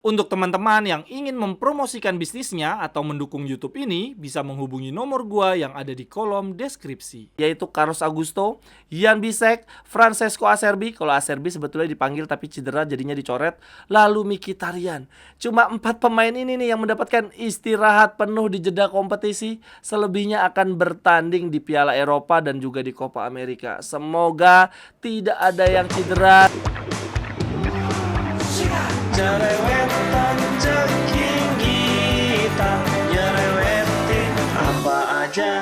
Untuk teman-teman yang ingin mempromosikan bisnisnya atau mendukung YouTube ini, bisa menghubungi nomor gua yang ada di kolom deskripsi. Yaitu Carlos Augusto, Yan Bisek, Francesco Acerbi. Kalau Acerbi sebetulnya dipanggil tapi cedera jadinya dicoret. Lalu Mkhitaryan. Cuma 4 pemain ini nih yang mendapatkan istirahat penuh di jeda kompetisi. Selebihnya akan bertanding di Piala Eropa dan juga di Copa America. Semoga tidak ada yang cedera. Nyerewetan ceking kita, nyerewetin apa aja.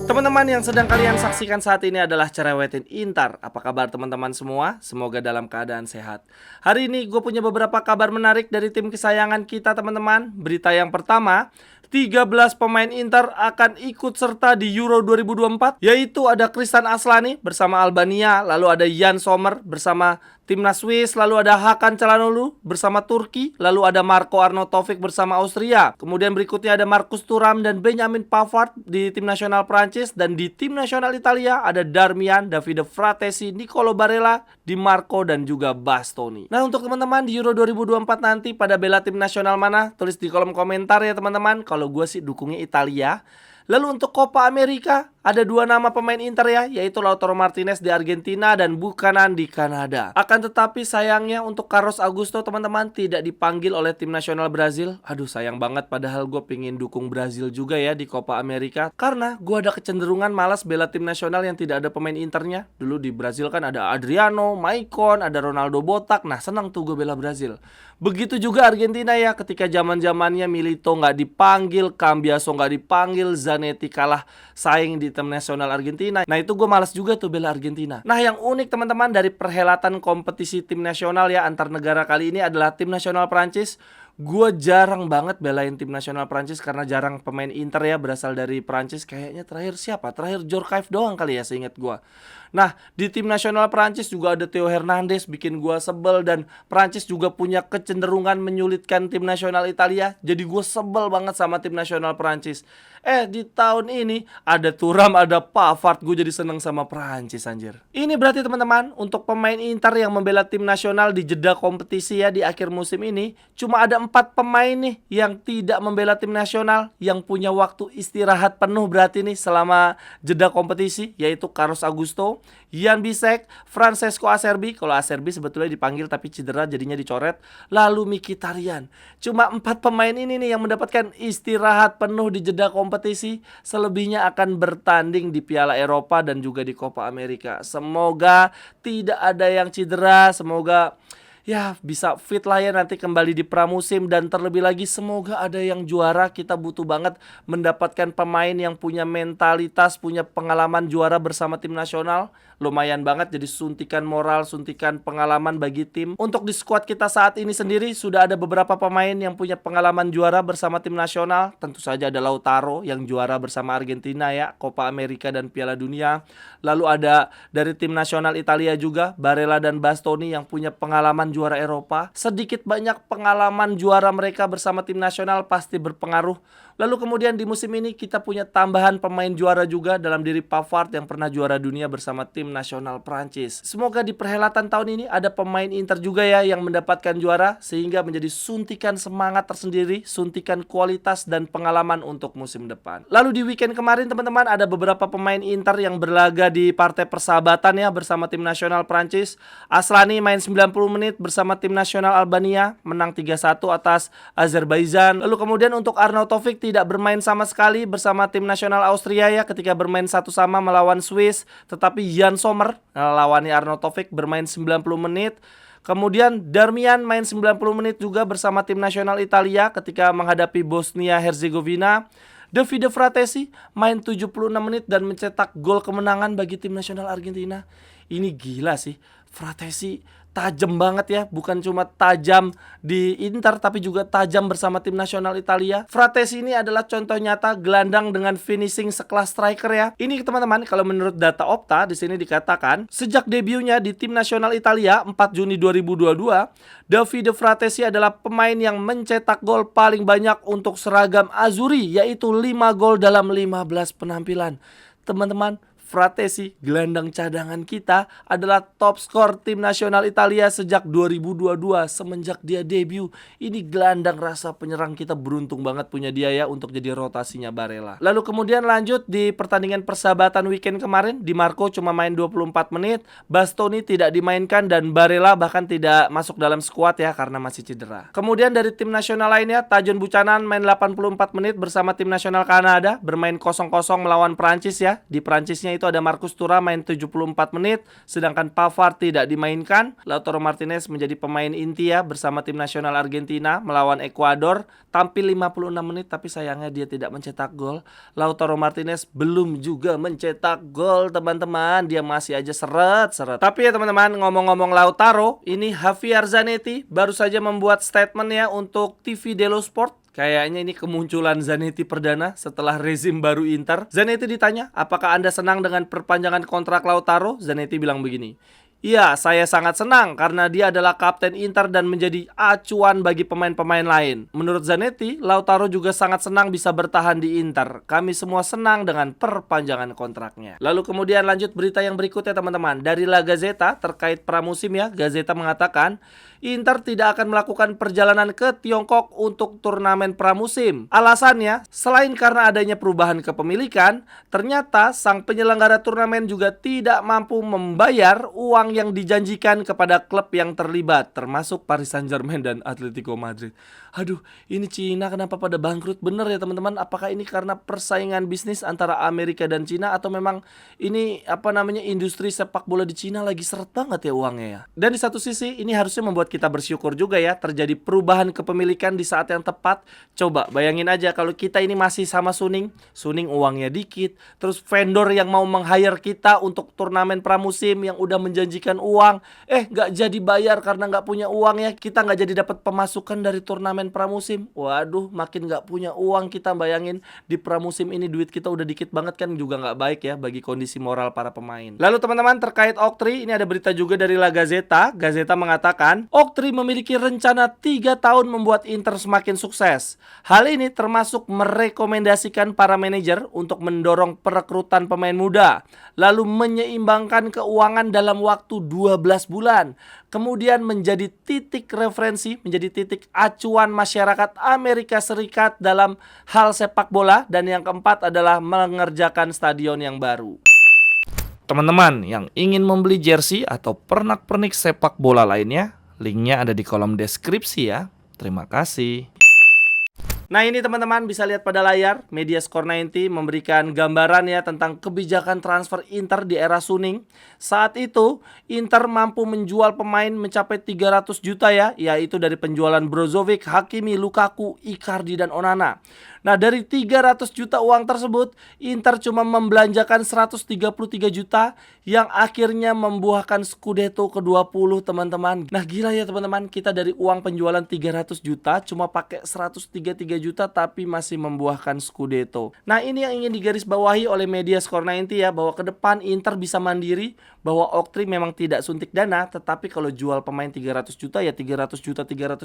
Teman-teman yang sedang kalian saksikan saat ini adalah Cerewetin Intar. Apa kabar teman-teman semua? Semoga dalam keadaan sehat. Hari ini gue punya beberapa kabar menarik dari tim kesayangan kita teman-teman. Berita yang pertama, 13 pemain Inter akan ikut serta di Euro 2024, yaitu ada Tristan Aslani bersama Albania, lalu ada Jan Sommer bersama timnas Swiss, lalu ada Hakan Çalhanoğlu bersama Turki, lalu ada Marco Arnautovic bersama Austria. Kemudian berikutnya ada Marcus Thuram dan Benjamin Pavard di tim nasional Prancis, dan di tim nasional Italia ada Darmian, Davide Fratesi, Nicolo Barella, Di Marco dan juga Bastoni. Nah, untuk teman-teman di Euro 2024 nanti pada bela tim nasional mana? Tulis di kolom komentar ya teman-teman. Kalau gue sih dukungnya Italia. Lalu untuk Copa America ada 2 nama pemain Inter ya, yaitu Lautaro Martinez di Argentina dan Buchanan di Kanada. Akan tetapi sayangnya untuk Carlos Augusto teman-teman tidak dipanggil oleh tim nasional Brazil. Aduh sayang banget, padahal gue pengen dukung Brazil juga ya di Copa America. Karena gue ada kecenderungan malas bela tim nasional yang tidak ada pemain Internya. Dulu di Brazil kan ada Adriano, Maicon, ada Ronaldo Botak. Nah senang tuh gue bela Brazil. Begitu juga Argentina ya, ketika zaman-zamannya Milito nggak dipanggil, Cambiaso nggak dipanggil, Zanetti kalah saing di tim nasional Argentina. Nah itu gue malas juga tuh bela Argentina. Nah yang unik teman-teman dari perhelatan kompetisi tim nasional ya antar negara kali ini adalah tim nasional Prancis. Gue jarang banget belain tim nasional Prancis karena jarang pemain Inter ya berasal dari Prancis. Kayaknya terakhir siapa? Terakhir Djorkaeff doang kali ya seingat gue. Nah di tim nasional Prancis juga ada Theo Hernandez, bikin gue sebel. Dan Prancis juga punya kecenderungan menyulitkan tim nasional Italia. Jadi gue sebel banget sama tim nasional Prancis. Di tahun ini ada Thuram, ada Pavard. Gue jadi seneng sama Prancis anjir. Ini berarti teman-teman untuk pemain Inter yang membela tim nasional di jeda kompetisi ya di akhir musim ini, cuma ada 4 pemain nih yang tidak membela tim nasional, yang punya waktu istirahat penuh berarti nih selama jeda kompetisi, yaitu Carlos Augusto, Yan Bisek, Francesco Acerbi. Kalau Acerbi sebetulnya dipanggil tapi cedera jadinya dicoret. Lalu Mkhitaryan. Cuma 4 pemain ini nih yang mendapatkan istirahat penuh di jeda kompetisi. Selebihnya akan bertanding di Piala Eropa dan juga di Copa America. Semoga tidak ada yang cedera. Semoga ya bisa fit lah ya nanti kembali di pramusim. Dan terlebih lagi semoga ada yang juara. Kita butuh banget mendapatkan pemain yang punya mentalitas, punya pengalaman juara bersama tim nasional. Lumayan banget jadi suntikan moral, suntikan pengalaman bagi tim. Untuk di squad kita saat ini sendiri sudah ada beberapa pemain yang punya pengalaman juara bersama tim nasional. Tentu saja ada Lautaro yang juara bersama Argentina ya, Copa America dan Piala Dunia. Lalu ada dari tim nasional Italia juga, Barella dan Bastoni yang punya pengalaman juara Eropa. Sedikit banyak pengalaman juara mereka bersama tim nasional pasti berpengaruh. Lalu kemudian di musim ini kita punya tambahan pemain juara juga dalam diri Pavard yang pernah juara dunia bersama tim nasional Prancis. Semoga di perhelatan tahun ini ada pemain Inter juga ya yang mendapatkan juara, sehingga menjadi suntikan semangat tersendiri, suntikan kualitas dan pengalaman untuk musim depan. Lalu di weekend kemarin teman-teman ada beberapa pemain Inter yang berlaga di partai persahabatan ya bersama tim nasional Prancis. Aslani main 90 menit bersama tim nasional Albania, menang 3-1 atas Azerbaijan. Lalu kemudian untuk Arnautovic tidak bermain sama sekali bersama tim nasional Austria ya ketika bermain 1-1 melawan Swiss. Tetapi Jan Sommer lawannya Arnautovic bermain 90 menit. Kemudian Darmian main 90 menit juga bersama tim nasional Italia ketika menghadapi Bosnia Herzegovina. Davide Fratesi main 76 menit dan mencetak gol kemenangan bagi tim nasional Argentina. Ini gila sih, Fratesi tajam banget ya, bukan cuma tajam di Inter tapi juga tajam bersama tim nasional Italia. Fratesi ini adalah contoh nyata gelandang dengan finishing sekelas striker ya. Ini teman-teman kalau menurut data Opta di sini dikatakan sejak debutnya di tim nasional Italia 4 Juni 2022, Davide Fratesi adalah pemain yang mencetak gol paling banyak untuk seragam Azzurri, yaitu 5 gol dalam 15 penampilan. Teman-teman, Fratesi, gelandang cadangan kita, adalah top skor tim nasional Italia sejak 2022 semenjak dia debut. Ini gelandang rasa penyerang kita, beruntung banget punya dia ya untuk jadi rotasinya Barella. Lalu kemudian lanjut di pertandingan persahabatan weekend kemarin, Di Marco cuma main 24 menit, Bastoni tidak dimainkan dan Barella bahkan tidak masuk dalam skuad ya karena masih cedera. Kemudian dari tim nasional lainnya, Tajon Buchanan main 84 menit bersama tim nasional Kanada, bermain 0-0 melawan Prancis ya. Di Prancisnya itu ada Marcus Thuram main 74 menit, sedangkan Pavard tidak dimainkan. Lautaro Martinez menjadi pemain inti ya bersama tim nasional Argentina melawan Ekuador, tampil 56 menit tapi sayangnya dia tidak mencetak gol. Lautaro Martinez belum juga mencetak gol teman-teman, dia masih aja seret-seret. Tapi ya teman-teman, ngomong-ngomong Lautaro, ini Javier Zanetti baru saja membuat statement ya untuk TV Dello Sport. Kayaknya ini kemunculan Zanetti perdana setelah rezim baru Inter. Zanetti ditanya, apakah Anda senang dengan perpanjangan kontrak Lautaro? Zanetti bilang begini, iya, saya sangat senang karena dia adalah kapten Inter dan menjadi acuan bagi pemain-pemain lain. Menurut Zanetti, Lautaro juga sangat senang bisa bertahan di Inter. Kami semua senang dengan perpanjangan kontraknya. Lalu kemudian lanjut berita yang berikutnya teman-teman. Dari La Gazzetta terkait pramusim ya, Gazzetta mengatakan Inter tidak akan melakukan perjalanan ke Tiongkok untuk turnamen pramusim. Alasannya, selain karena adanya perubahan kepemilikan, ternyata sang penyelenggara turnamen juga tidak mampu membayar uang yang dijanjikan kepada klub yang terlibat, termasuk Paris Saint-Germain dan Atletico Madrid. Aduh, ini Cina kenapa pada bangkrut? Bener ya teman-teman, apakah ini karena persaingan bisnis antara Amerika dan Cina atau memang ini industri sepak bola di Cina lagi seret banget ya uangnya ya. Dan di satu sisi ini harusnya membuat kita bersyukur juga ya, terjadi perubahan kepemilikan di saat yang tepat. Coba bayangin aja kalau kita ini masih sama Suning uangnya dikit, terus vendor yang mau meng-hire kita untuk turnamen pramusim yang udah menjanjikan uang, nggak jadi bayar karena nggak punya uang ya, kita nggak jadi dapat pemasukan dari turnamen pramusim. Waduh, makin nggak punya uang kita. Bayangin di pramusim ini duit kita udah dikit banget kan, juga nggak baik ya bagi kondisi moral para pemain. Lalu teman-teman, terkait Oktri, ini ada berita juga dari La Gazzetta. Gazzetta mengatakan Oktri memiliki rencana 3 tahun membuat Inter semakin sukses. Hal ini termasuk merekomendasikan para manajer untuk mendorong perekrutan pemain muda, lalu menyeimbangkan keuangan dalam waktu 12 bulan. Kemudian menjadi titik referensi, menjadi titik acuan masyarakat Amerika Serikat dalam hal sepak bola. Dan yang keempat adalah mengerjakan stadion yang baru. Teman-teman yang ingin membeli jersey atau pernak-pernik sepak bola lainnya, linknya ada di kolom deskripsi ya. Terima kasih. Nah ini teman-teman bisa lihat pada layar, Media Score 90 memberikan gambaran ya tentang kebijakan transfer Inter di era Suning. Saat itu Inter mampu menjual pemain mencapai 300 juta ya, yaitu dari penjualan Brozovic, Hakimi, Lukaku, Icardi dan Onana. Nah dari 300 juta uang tersebut, Inter cuma membelanjakan 133 juta yang akhirnya membuahkan Scudetto ke-20 teman-teman. Nah gila ya teman-teman, kita dari uang penjualan 300 juta cuma pakai 133 juta tapi masih membuahkan Scudetto. Nah ini yang ingin digarisbawahi oleh Media Score 90 ya, bahwa ke depan Inter bisa mandiri, bahwa Oktri memang tidak suntik dana, tetapi kalau jual pemain 300 juta ya 300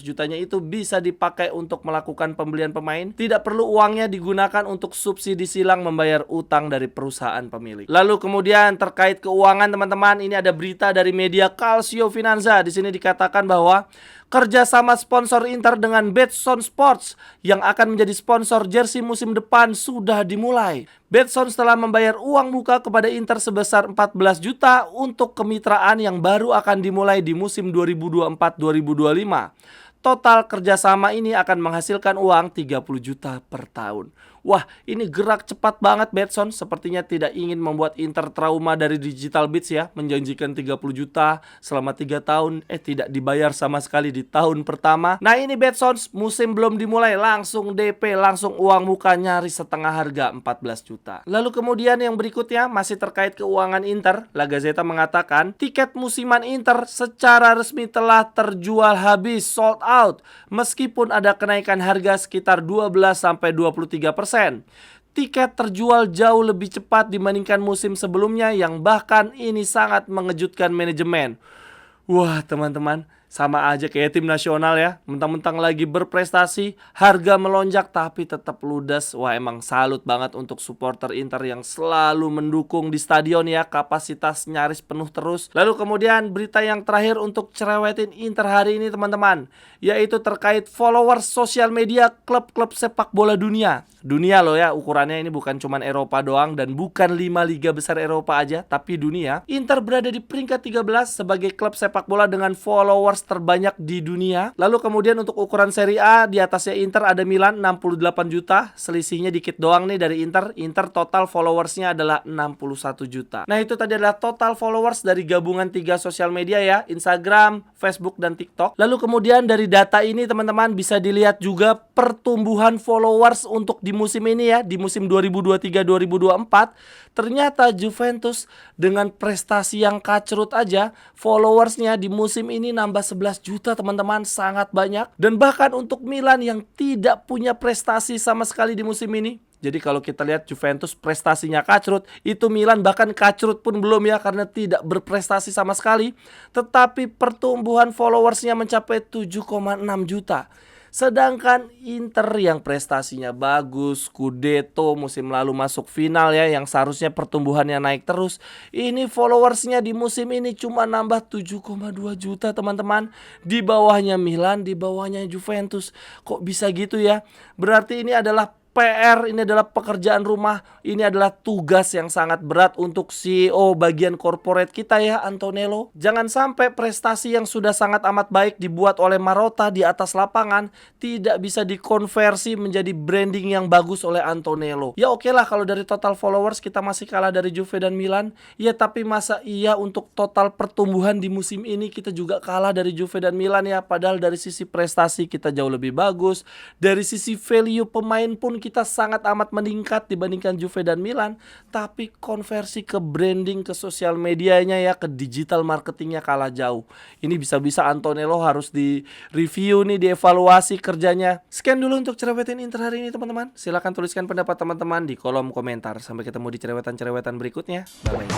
jutanya itu bisa dipakai untuk melakukan pembelian pemain. Tidak perlu uangnya digunakan untuk subsidi silang membayar utang dari perusahaan pemilik. Lalu kemudian terkait keuangan teman-teman, ini ada berita dari media Calcio Finanza. Di sini dikatakan bahwa kerjasama sponsor Inter dengan Betson Sports yang akan menjadi sponsor jersey musim depan sudah dimulai. Betson telah membayar uang muka kepada Inter sebesar 14 juta untuk kemitraan yang baru akan dimulai di musim 2024-2025. Total kerjasama ini akan menghasilkan uang 30 juta per tahun. Wah, ini gerak cepat banget Betson. Sepertinya tidak ingin membuat Inter trauma dari Digital Beats ya. Menjanjikan 30 juta selama 3 tahun. Tidak dibayar sama sekali di tahun pertama. Nah ini Betson, musim belum dimulai langsung DP, langsung uang muka nyaris setengah harga 14 juta. Lalu kemudian yang berikutnya masih terkait keuangan Inter. La Gazzetta mengatakan tiket musiman Inter secara resmi telah terjual habis, sold out. Meskipun ada kenaikan harga sekitar 12-23%. Tiket terjual jauh lebih cepat dibandingkan musim sebelumnya yang bahkan ini sangat mengejutkan manajemen. Wah teman-teman, Sama aja kayak tim nasional ya, mentang-mentang lagi berprestasi, harga melonjak tapi tetap ludes. Wah, emang salut banget untuk supporter Inter yang selalu mendukung di stadion ya, kapasitas nyaris penuh terus. Lalu kemudian berita yang terakhir untuk cerewetin Inter hari ini teman-teman, yaitu terkait followers sosial media klub-klub sepak bola dunia. Dunia loh ya, ukurannya ini bukan cuman Eropa doang dan bukan 5 liga besar Eropa aja, tapi dunia. Inter berada di peringkat 13 sebagai klub sepak bola dengan followers terbanyak di dunia. Lalu kemudian untuk ukuran Serie A, di atasnya Inter ada Milan 68 juta, selisihnya dikit doang nih dari Inter. Inter total followersnya adalah 61 juta. Nah, itu tadi adalah total followers dari gabungan 3 sosial media ya, Instagram, Facebook, dan TikTok. Lalu kemudian dari data ini teman-teman bisa dilihat juga pertumbuhan followers untuk di musim ini ya, di musim 2023-2024. Ternyata Juventus dengan prestasi yang kacrut aja, followersnya di musim ini nambah 11 juta teman-teman, sangat banyak. Dan bahkan untuk Milan yang tidak punya prestasi sama sekali di musim ini. Jadi kalau kita lihat Juventus prestasinya kacrut, itu Milan bahkan kacrut pun belum ya, karena tidak berprestasi sama sekali. Tetapi pertumbuhan followersnya mencapai 7,6 juta. Sedangkan Inter yang prestasinya bagus, Scudetto musim lalu masuk final ya, yang seharusnya pertumbuhannya naik terus, ini followersnya di musim ini cuma nambah 7,2 juta teman-teman. Di bawahnya Milan, di bawahnya Juventus. Kok bisa gitu ya? Berarti ini adalah PR, ini adalah pekerjaan rumah, ini adalah tugas yang sangat berat untuk CEO bagian corporate kita ya, Antonello. Jangan sampai prestasi yang sudah sangat amat baik dibuat oleh Marotta di atas lapangan tidak bisa dikonversi menjadi branding yang bagus oleh Antonello. Ya oke lah, kalau dari total followers kita masih kalah dari Juve dan Milan, ya tapi masa iya untuk total pertumbuhan di musim ini kita juga kalah dari Juve dan Milan ya. Padahal dari sisi prestasi kita jauh lebih bagus, dari sisi value pemain pun kita sangat amat meningkat dibandingkan Juve dan Milan, tapi konversi ke branding, ke sosial medianya ya, ke digital marketingnya kalah jauh. Ini bisa-bisa Antonello harus di review nih, dievaluasi kerjanya. Sekian dulu untuk cerewetin Inter hari ini teman-teman. Silahkan tuliskan pendapat teman-teman di kolom komentar. Sampai ketemu di cerewetan-cerewetan berikutnya. Bye-bye.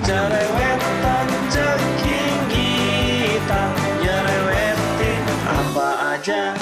Cerewetan ceking kita, nyerewetin apa aja.